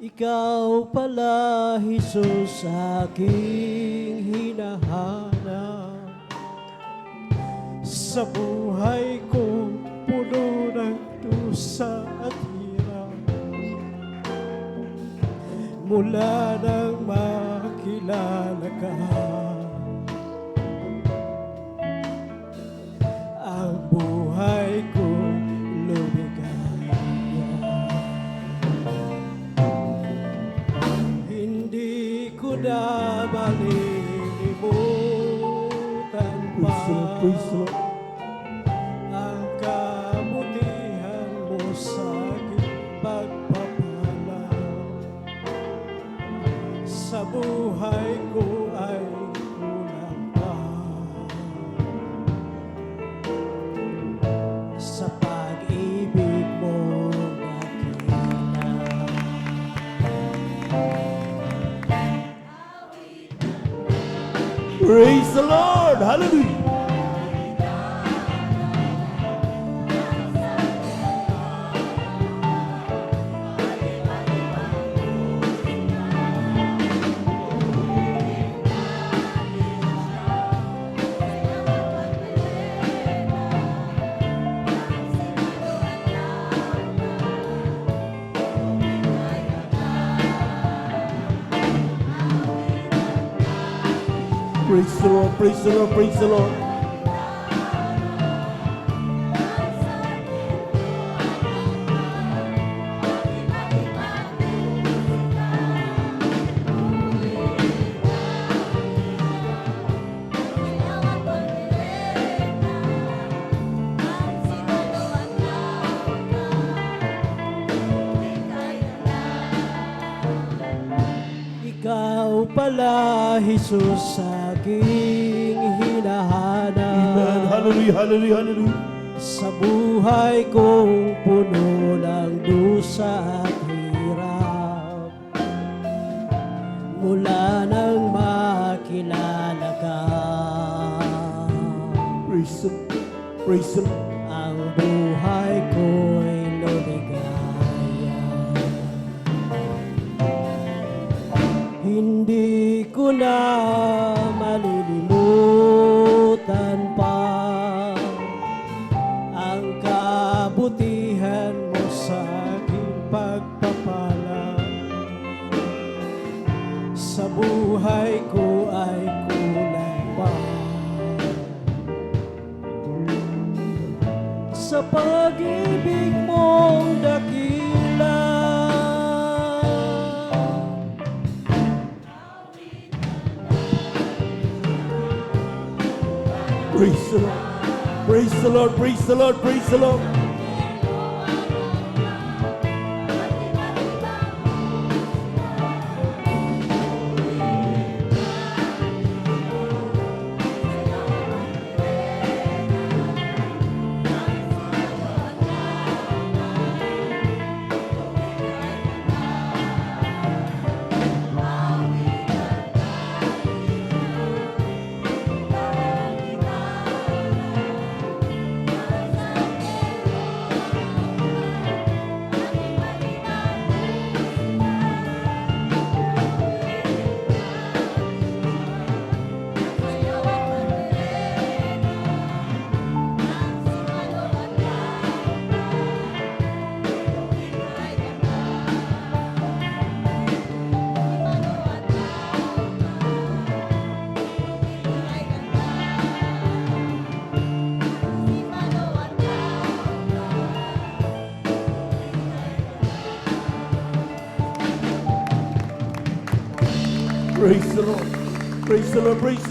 Ikaw pala, Jesus, aking hinahanap. Sa buhay ko, puno ng dusa at hirap. Mula nang makilala ka, ang buhay ko lumigaya. Hindi ko na malilimutan pa ang kabutihan mo sa aking pagpapala. Sa buhay ko ay kulang pa sa pag-ibig mo nakita. Praise the Lord! Hallelujah! Praise the Lord, praise the Lord, praise the Lord. Ikaw pala, Jesus, aking hinahanap. Amen. Hallelujah, hallelujah, hallelujah. Sa buhay kong puno ng dusa at hirap. Mula nang makilala ka, Praise the Lord, praise the Lord. ang buhay ko'y lumigaya. Hindi ko na malilimutan pa ang kabutihan mo sa aking pagpapala. Sa buhay ko ay kulang pa sa pag-ibig mong dakila. Praise the Lord. Praise the Lord. Praise the Lord. Praise the Lord. Praise the Lord. Praise the Lord. Praise